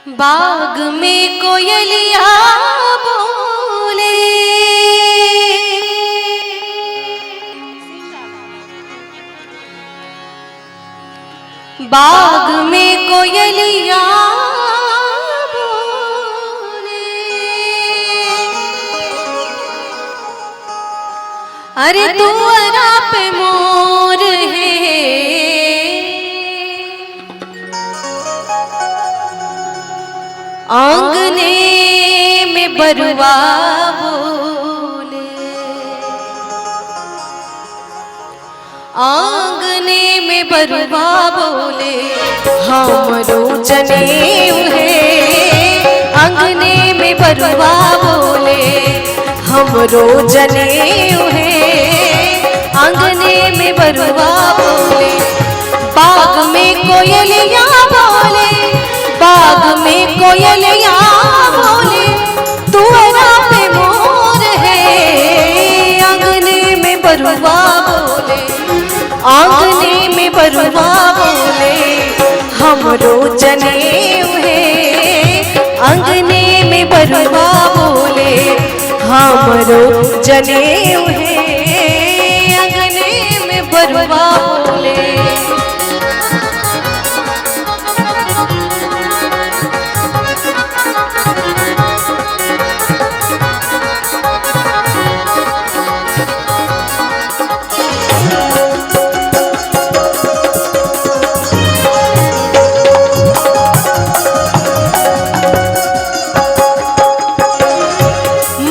बाग में कोयलिया बोले, बाग में कोयलिया बोले, अरे तू अरा पे मोर है, आंगने में बरुआ बोले, आंगने में बरुआ बोले, हमरो जनेऊ है, आंगने में बरुआ बोले, हमरो जनेऊ है, आंगने में बरुआ बोले, बाग में कोयलिया बोले, बाग में कोयलिया बोले, तू अरा पे मोर है, आंगने में बरुआ बोले, आंगने में बरुआ बोले, हमरो जनेऊ है, आंगने में बरुआ बोले, हमरो जनेऊ है, आंगने में बरुआ बोले।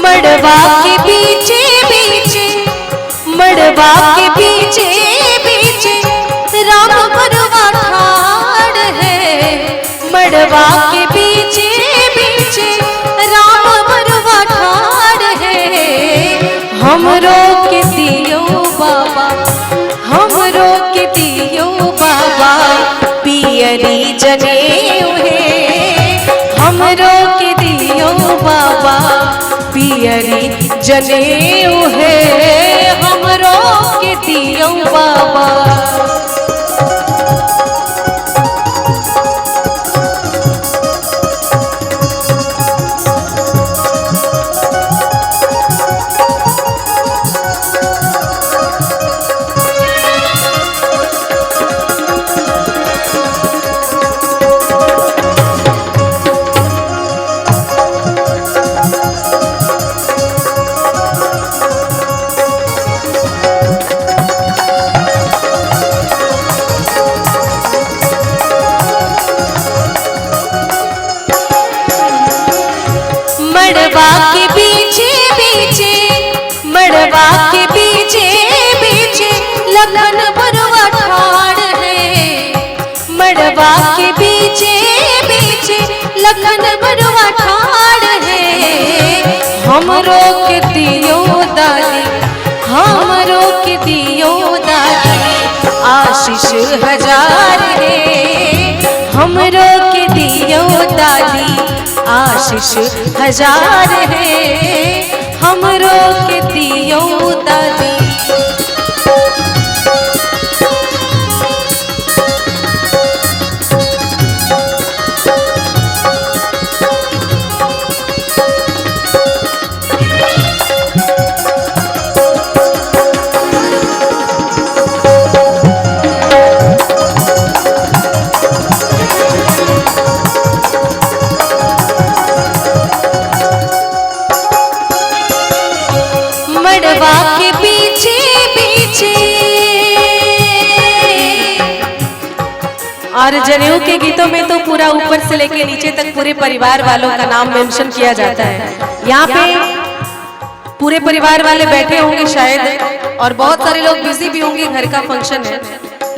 मड़वा के पीछे पीछे, मड़वा के पीछे पीछे, राम बरुआ ठाड़ है, मड़वा के पीछे पीछे, राम बरुआ ठाड़ है, हमरो के दियो बाबा, हमरो के दियो बाबा, पियरी जनेऊ है, हमरो के दियो बाबा, पियरी जनेऊ है, हमरो के दियो बाबा। मड़वा के पीछे पीछे, मड़वा के पीछे पीछे, लखन बरुआ ठाड़ है, मड़वा के पीछे पीछे, लखन बरुआ ठाड़ है, हमरो के दियो दादी, हमरो के दियो दादी, आशीष हजार है, हमरो के दियो दादी, आशीष हजार है, हमरो के दियो दादी। मड़वा के पीछे पीछे, और जनेऊ के गीतों में तो पूरा ऊपर से लेके नीचे तक पूरे परिवार वालों का नाम मेंशन किया जाता है। यहाँ पे पूरे परिवार वाले बैठे होंगे शायद, और बहुत सारे लोग बिजी भी होंगे, घर का फंक्शन है,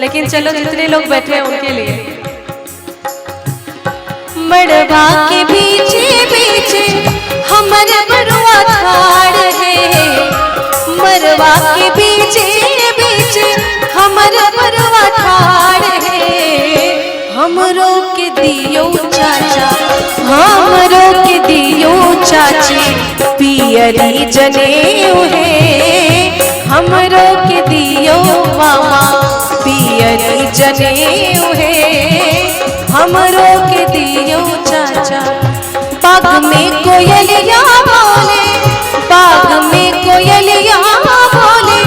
लेकिन चलो जितने लोग बैठे हैं उनके लिए। मड़वा के पीछे पीछे, हमारे बरुआ ठाड़ है, मड़वा के पीछे पीछे, हमारे बरुआ ठाड़ है, हमरो के दियो चाचा, हमरो के दियो चाची, पियरी जनेऊ है, हमरो के दियो मामा, पियरी जनेऊ है, हमरो के दियो चाचा। में कोयलिया बोले, बाग में कोयलिया बोले,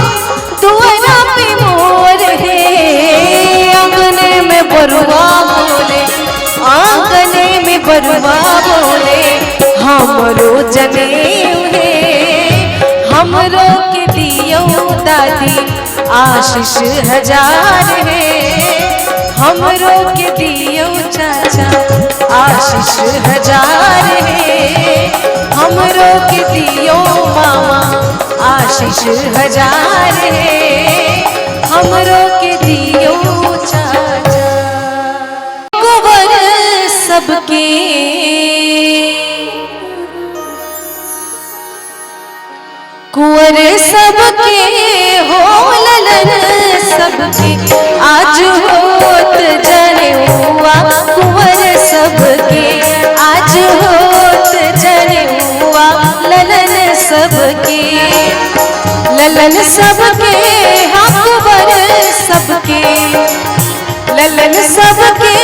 दुआरा पे मोर है, आंगने में बरुआ बोले, आंगने में बरुआ बोले, हमरो जनेऊ है, हमरो के दियो दादी आशीष हजार है, हमरो के दियो चाचा आशीष हजार है, हमरो के दियो मामा आशीष हजार है, हमरो के दियो चाचा। कुंवर सबके कुंवर सबके हो ललन सबके, आज होत जनेऊआ कुंवर सबके, आज होत जनेऊआ ललन सबके, ललन सबके हाँ कुंवर सबके, ललन सबके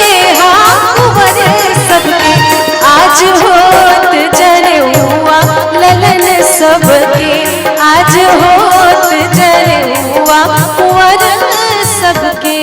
हाँ कुंवर सबके, आज होत जनेऊआ ललन सबके, आज होत जनेऊआ कुंवर सबके।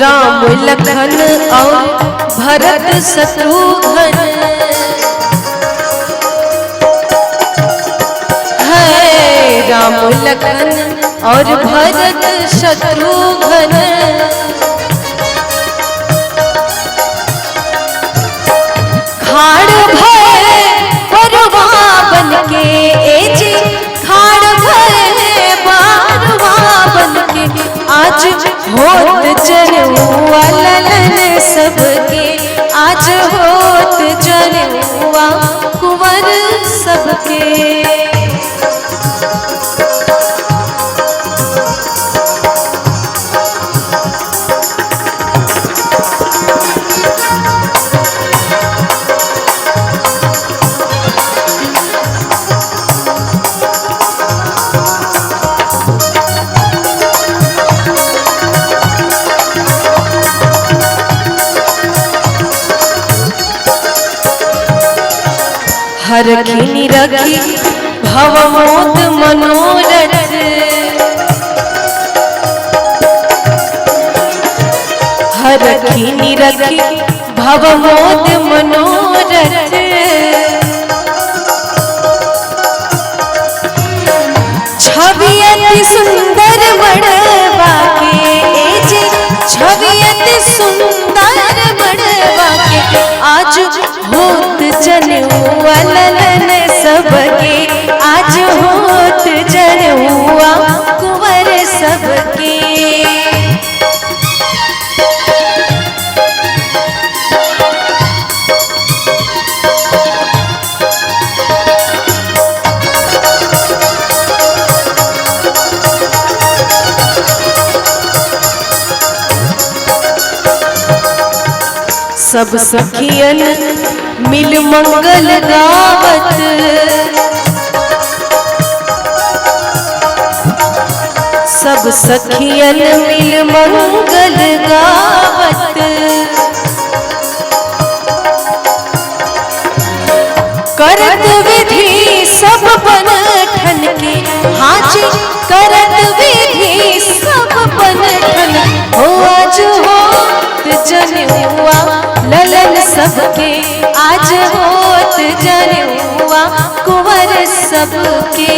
राम लखन और भरत शत्रुघ्न है, राम लखन और भरत शत्रुघ्न, खाड़ भय बरुआ बन के जी, खाड़ भय बरुआ बन के, आज होत जनेऊआ ललन सबके, आज होत जनेऊआ कुंवर सबके। हरखिनी रखी भवमोद मनोरथ, हरखिनी रखी भवमोद मनोरथ, छवि अति सुंदर बड़वा के जी, छवि अति सुंदर बड़वा के, आज होत जनेऊआ ललन सबके, आज होत जनेऊआ कुंवर सबके। सब सखियन मिल मंगल गावत, सब सखियन मिल मंगल गावत, करत विधि सब बनठन के, हाजी करत विधि सब बनठन, हो आज होत जनेऊआ ललन सबके, आज होत जनेऊआ कुंवर सबके।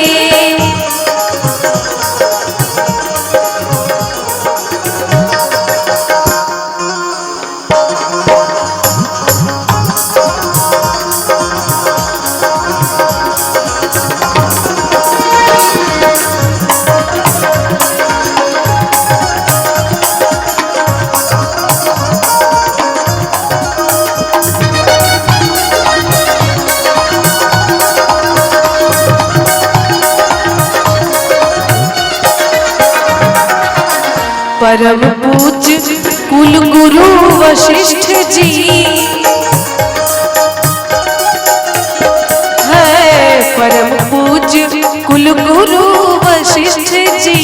वशिष्ठ जी है परम पूज्य कुल गुरु वशिष्ठ जी।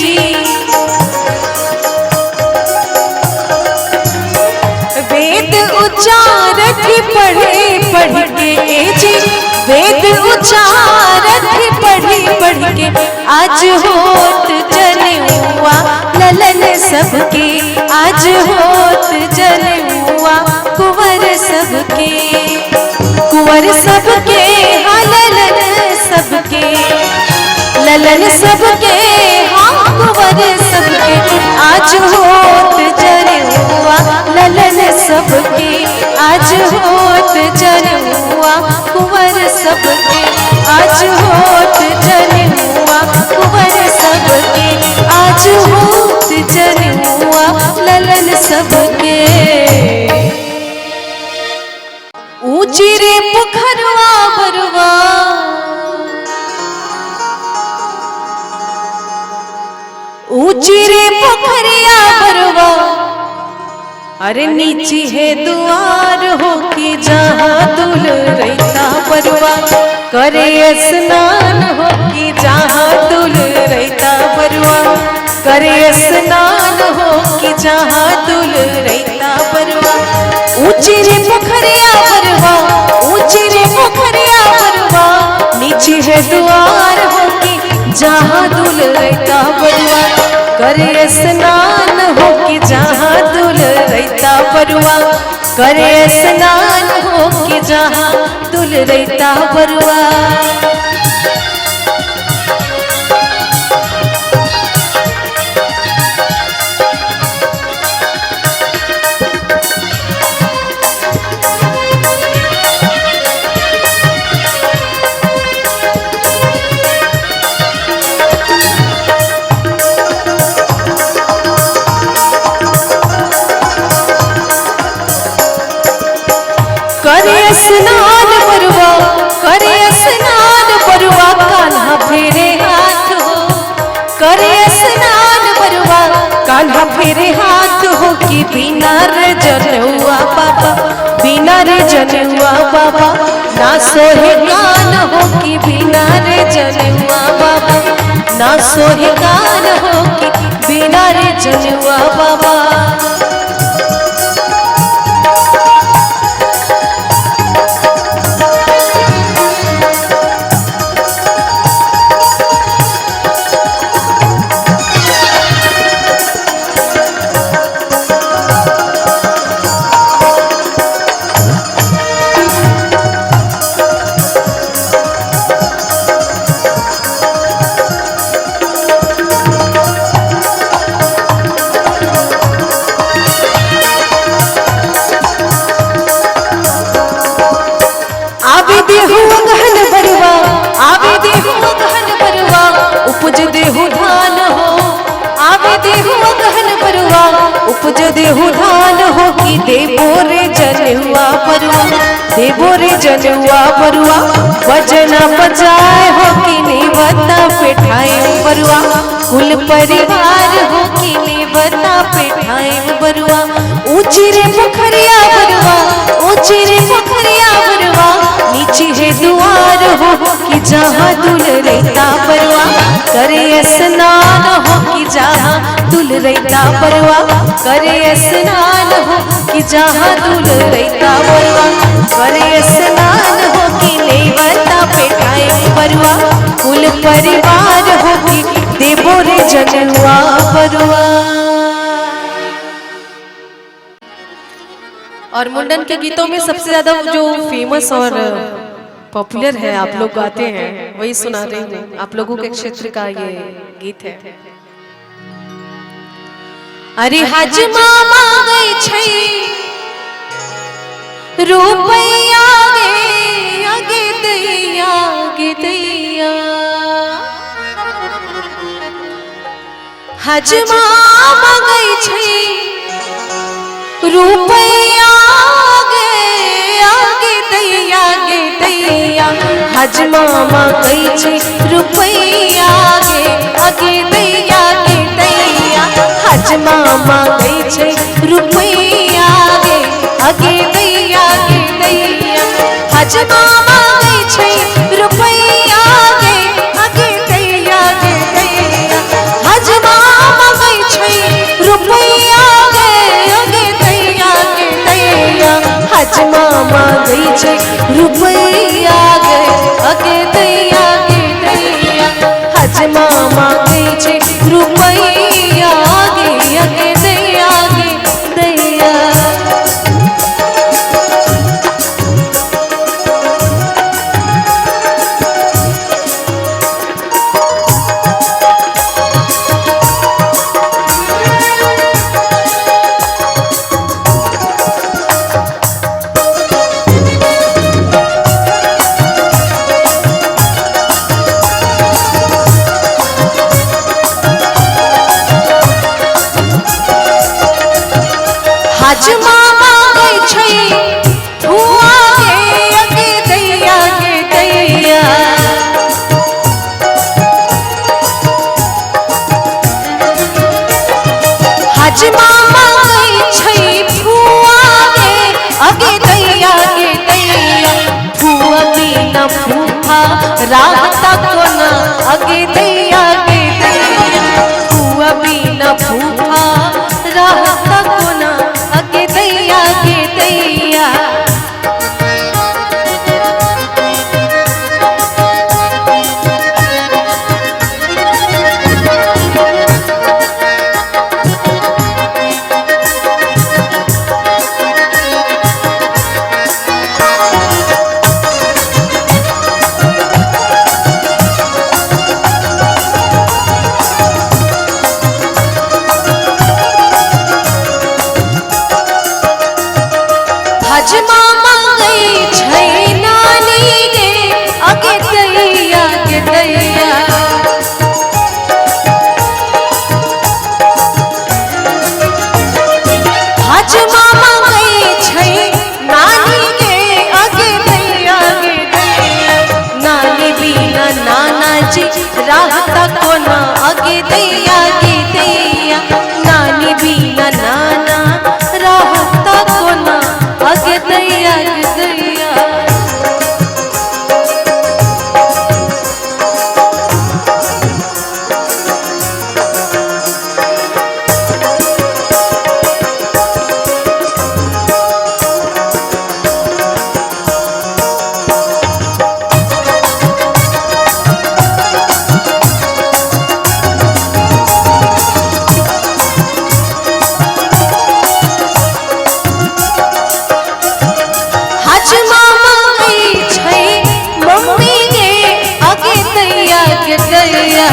वेद उच्चारत पढ़े पढ़ के जी, वेद उच्चारत पढ़ के आज होत जनेऊआ ललन सबके, आज होत जनेऊआ कुंवर सबके, कुंवर सबके हाँ ललन सबके, ललन सबके हाँ कुंवर सबके, आज होत जनेऊआ ललन सबके, आज होत जनेऊआ कुंवर सबके, आज होत जनेऊआ कुंवर सबके, आज होत जनेऊआ ललन सबके। ऊंची रे पोखरवा बरवा, ऊंची रे पोखरिया बरवा, अरे नीची है द्वार हो कि जहाँ दुल रहता बरवा, करे स्नान हो कि जहाँ दुल रहता बरवा, करे स्नान हो कि जहाँ दुल रहता बरवा। ऊंची रे पोखरिया बरवा, ऊंची रे पोखरिया बरवा, नीची है द्वार हो कि जहाँ दुल रहता बरवा, करे स्नान हो कि जहाँ दुल रहता बरवा, करे स्नान हो कि जहाँ दुल रहता बरवा। करे स्नान बरवा, करे स्नान बरवा, कान्हा फेरे हाथ हो, करे स्नान बरवा, कान्हा फेरे हाथ हो कि बिना रे जनेऊआ बाबा, बिना रे जनेऊआ बाबा, ना सोहे गान हो कि बिना रे जनेऊआ बाबा, ना सोहे गान हो कि बिना रे जनेऊआ बाबा। उपज देहु धान हो, आवे देहु गहन बरुआ, उपज देहु धान हो कि देवो रे जनेऊआ बरुआ, देवो रे जनेऊआ बरुआ, वजना बजाए हो कि नेवता पेठाए बरुआ, कुल परिवार हो कि नेवता पेठाए बरुआ। ऊंची रे पोखरिया बरुआ, ऊंची रे पोखरिया बरुआ, नीची है दुआर हो कि जहाँ दुल रहता बरुआ, करे स्नान हो कि जहाँ दुल रहता बरुआ, करे स्नान हो कि जहाँ दुल रहता बरुआ, करे स्नान हो कि नेवता पेठाए बरुआ, कुल परिवार हो कि देवो रे जनेऊआ बरुआ। और मुंडन के गीतों में सबसे ज्यादा जो फेमस और पॉपुलर है आप लोग गाते हैं वही सुना रही हूँ। आप लोगों के क्षेत्र का ये गीत है। अरे हज मामा गई छै रुपैया आगे दैया गे दैया, हज मामा गई छै रुपैया आगे दैया गे दैया, हज मामा गई छै रुपैया आगे दैया गे दैया, हज मामा गई छै रुपैया अगे दैया गे दैया हजमा मांगे छै रुपैया गे अगे दैया गे दैया हजमा मांगे छै रुपैया गे अगे दैया गे दैया हजमा मांगे छै रुपैया गे अगे दैया गे दैया हजमा मांगे छै रुपैया गे अगे दैया गे दैया। हजमा मांगे छै हुआ गे अगे दैया गे दैया हजमा मांगे छै हुआ गे अगे दैया गे दैया हुआ बिना फूफा राहता कोना अगे दैया गे दैया हुआ बिना फूफा राहता कोना अगे दैया गे दैया। हजमा मांगे छै नानी गे अगे दैया गे दैया हजमा मांगे छै नानी गे अगे दैया गे दैया नानी बिना नाना जी राहता कोना अगे दैया गे दैया नानी बिना नाना राहता कोना अगे दैया गे दैया। हजमा मांगे छै मम्मी गे अगे दैया गे दैया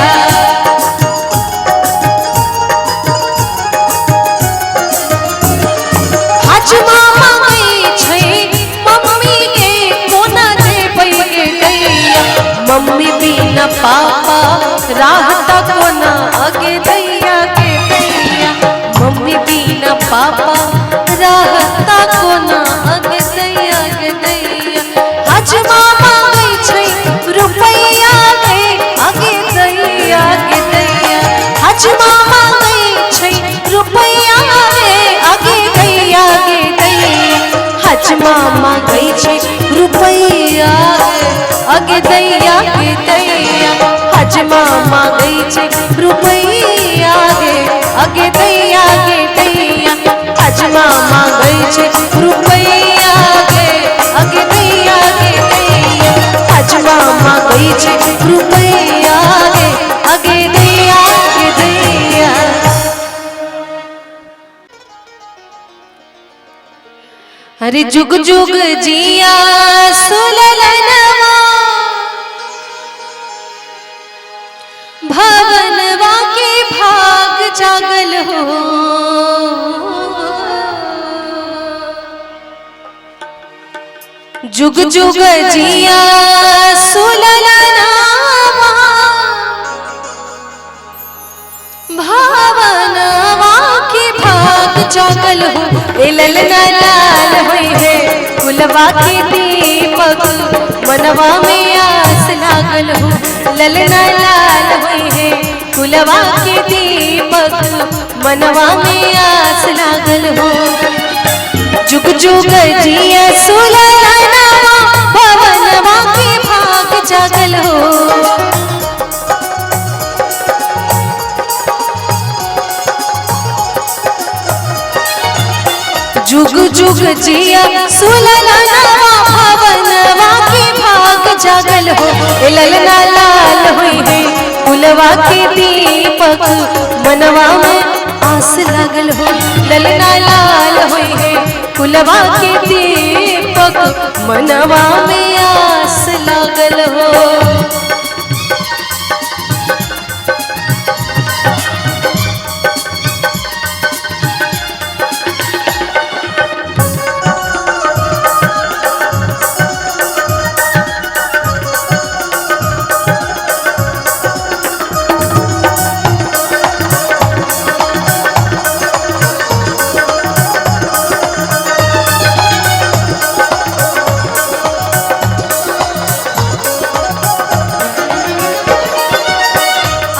हजमा मांगे छै मम्मी गे कोना देबै गे दैया मम्मी बिना पापा राहता कोना अगे दैया गे दैया मम्मी बिना पापा राहता कोना अगे दैया गे दैया हजमा मांगे छै रुपैया गे अगे दैया गे दैया हजमा मांगे छै रुपैया गे अगे दैया गे दैया हजमा मांगे छै रुपैया गे अगे दैया गे दैया हजमा मांगे छै रुपैया गे अगे दैया गे दैया हजमा मांगे छै रुपैया गे अगे दैया गे दैया हजमा मांगे छै रुपैया गे अगे दैया गे दैया। अरे जुग जुग जिया सुललनवा भवनवा के भाग जागल हो जुग जुग जिया सुललनवा भावनवा के भाग जागल हो ए ललना लाल होई है कुलवा के दीपक मनवा में आस लागल हो ललना लाल होई है कुलवा के दीपक मनवा में आस लागल हो। जुग जुग जिया सुललनवा भवनवा के भाग जागल हो। जुग जुग जिया सुललनवा भवनवा के भाग जागल हो। ललना लाल हुई है कुलवा के दीपक मनवा में आस लागल हो। ललना लाल हुई है कुलवा के दीपक मनवा में आस लागल हो।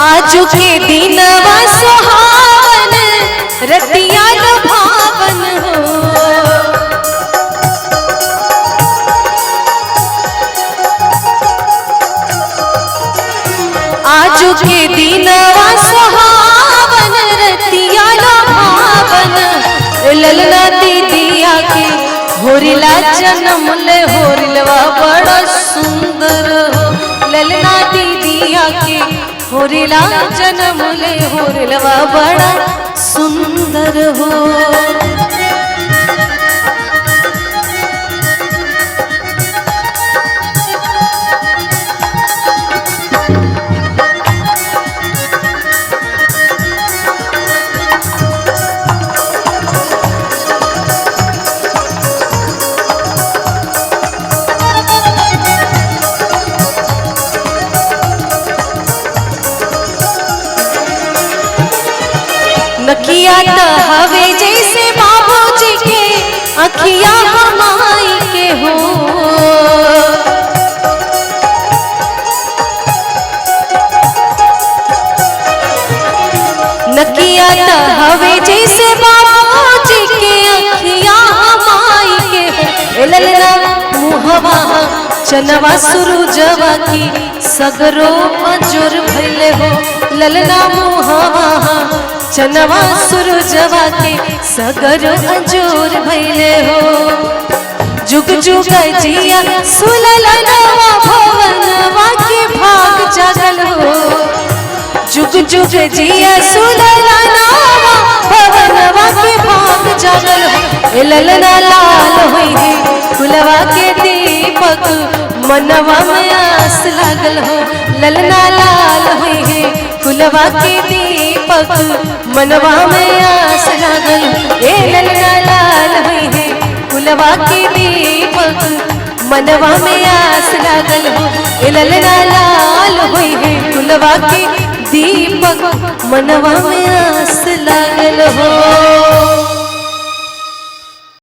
आजू के दिनवा सुहावन रतिया लुभावन हो। आजू के दिनवा सुहावन रतिया लुभावन। ललना दीदिया के होरिला जन्म ले होरिलवा बड़ा सुंदर हो। ललना दीदिया के होरिला जन्म ले होरिलवा बड़ा सुंदर हो। नकिया तो हवे जैसे बाबूजी के अखिया हमाई के हो। नकिया तो हवे जैसे बाबूजी के अखिया हमाई के हो। ललना मुहवा चनवा सुरुजवा की सगरो अजोर भइले हो। ललना मुहवा चनवा सुरुजवा के सगर अंजोर भइले हो। जुग जुग जिया सुललनवा भवनवा के भाग जागल हो। जुग जुग जिया सुललनवा भवनवा के भाग जागल हो। ललना लाल हुई है कुलवा के दीपक मनवा में आस लागल हो। ललना लाल हुई है कुलवा के दीपक मनवा में आस लागल। ए ललना लाल हुई है कुलवा के दीपक मनवा में आस लागल हो। ए ललना लाल हुई है कुलवा के दीपक मनवा में आस लागल हो।